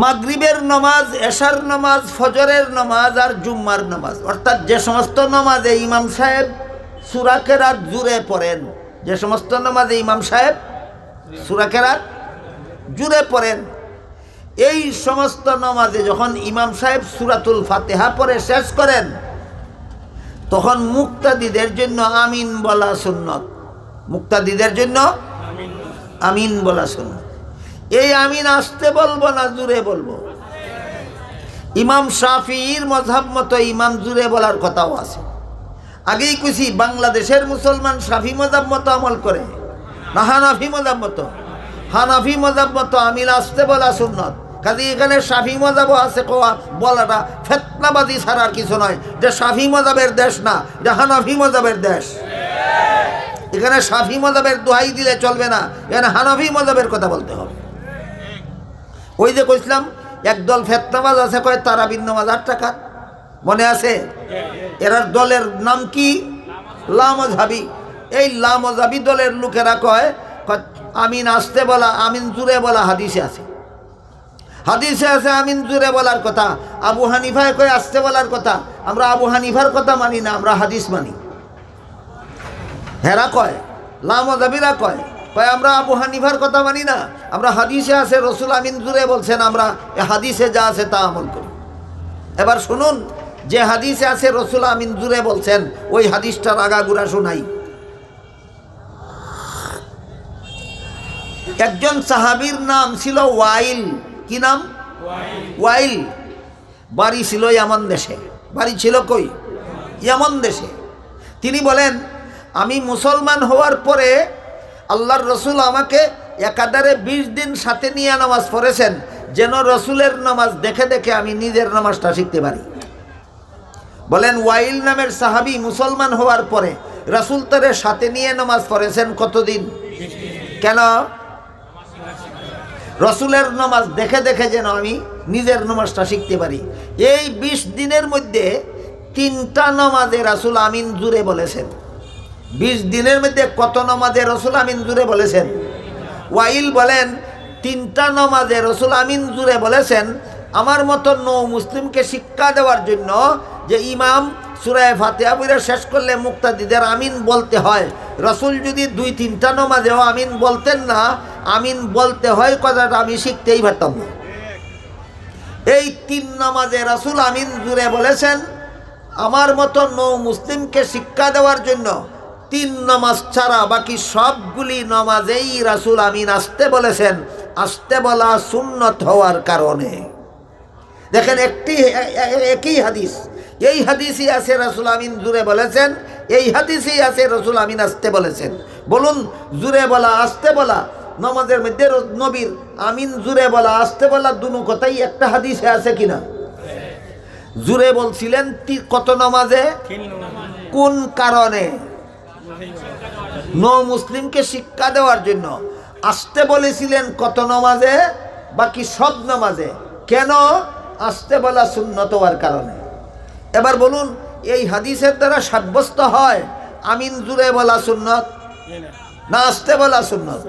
মাগরিবের নামাজ, এশার নামাজ, ফজরের নামাজ আর জুম্মার নামাজ, অর্থাৎ যে সমস্ত নামাজে ইমাম সাহেব সূরা কেরাত জুড়ে পড়েন, যে সমস্ত নামাজে ইমাম সাহেব সূরা কেরাত জুড়ে পড়েন, এই সমস্ত নামাজে যখন ইমাম সাহেব সূরাতুল ফাতিহা পড়ে শেষ করেন তখন মুক্তাদিদের জন্য আমিন বলা সুন্নত। মুক্তাদিদের জন্য আমিন বলা সুন্নত। এই আমিন আসতে বলবো না জুড়ে বলবো? ইমাম শাফিঈর মযহাব মতো ইমাম জুড়ে বলার কথাও আছে। আগেই কইছি বাংলাদেশের মুসলমান শাফি মযহাব মতো আমল করে না হানাফি মযহাব মতো? হানাফি মযহাব মতো আমিন আসতে বলা সুন্নত। কাজে এখানে শাফি মযহাবও আছে বলাটা ফিতনাবাদী ছাড়ার কিছু নয়। যে শাফি মযহাবের দেশ না, যে হানাফি মযহাবের দেশ। এখানে শাফি মযহাবের দোহাই দিলে চলবে না, এখানে হানাফি মযহাবের কথা বলতে হবে। ওই যে কইছিলাম একদল ফিতনাবাজ আছে, কয় তারাবির নামাজ 8 রাকাত, মনে আছে? এরার দলের নাম কি? লামযহাবী। এই লামযহাবী দলের লোকেরা কয় আমিন আসতে বলা, আমিন জুড়ে বলা হাদিসে আছে। হাদিসে আছে আমিন জুড়ে বলার কথা। আবু হানিফায় কয় আসতে বলার কথা। আমরা আবু হানিফার কথা মানি না, আমরা হাদিস মানি। হেরা কয়, লামযহাবীরা কয় আমরা আবু হানিফার কথা মানি না, আমরা হাদিসে আছে রসুল আমিন জুড়ে বলছেন, আমরা হাদিসে যা আছে তা আমল করি। এবার শুনুন, যে হাদিসে আছে রসুল আমিন জুড়ে বলছেন ওই হাদিসটার আগাগোড়া শোনাই। একজন সাহাবীর নাম ছিল ওয়াইল। কি নাম? ওয়াইল। বাড়ি ছিল ইয়ামান দেশে। বাড়ি ছিল কই? ইয়ামান দেশে। তিনি বলেন, আমি মুসলমান হওয়ার পরে আল্লাহর রসুল আমাকে একাধারে 20 দিন সাথে নিয়ে নামাজ পড়েছেন, যেন রসুলের নামাজ দেখে দেখে আমি নিজের নামাজটা শিখতে পারি। বলেন ওয়াইল নামের সাহাবী মুসলমান হওয়ার পরে রসুল তারে সাথে নিয়ে নামাজ পড়েছেন কতদিন? কেন? রসুলের নামাজ দেখে দেখে যেন আমি নিজের নামাজটা শিখতে পারি। এই 20 দিনের মধ্যে 3টা নামাজে রাসূল আমিন জুড়ে বলেছেন। 20 দিনের মধ্যে কত নামাজে রসুল আমিন জুড়ে বলেছেন? ওয়াইল বলেন 3টা নামাজে রসুল আমিন জুড়ে বলেছেন। আমার মতো নৌ মুসলিমকে শিক্ষা দেওয়ার জন্য যে ইমাম সূরা ফাতিহা পড়ে শেষ করলে মুক্তাদিদের আমিন বলতে হয়, রসুল যদি 2-3টা নামাজেও আমিন বলতেন না, আমিন বলতে হয় কথাটা আমি শিখতেই পারতাম না। এই 3 নামাজে রসুল আমিন জুড়ে বলেছেন। আমার মতো নৌ মুসলিমকে শিক্ষা দেওয়ার জন্য 3 নামাজ ছাড়া বাকি সবগুলি নামাজেই রাসূল আমিন আসতে বলেছেন। আসতে বলা সুন্নত হওয়ার কারণে। দেখেন একই হাদিস, এই হাদিসই আছে রাসূল আমিন জুড়ে বলেছেন, এই হাদিসই আছে রাসূল আমিন আসতে বলেছেন। বলুন, জুড়ে বলা আসতে বলা নামাজের মধ্যে নবীর আমিন জুড়ে বলা আসতে বলা দুনো কথাই একটা হাদিসে আছে কিনা? জুড়ে বলছিলেন কত নামাজে? কোন কারণে? নৌ মুসলিমকে শিক্ষা দেওয়ার জন্য। আসতে বলেছিলেন কত নামাজে? বাকি সব নামাজে। কেন? আসতে বলা সুন্নত হওয়ার কারণে। এবার বলুন, এই হাদিসের দ্বারা সাব্যস্ত হয় আমিন জুড়ে বলা সুন্নত না আসতে বলা সুন্নত?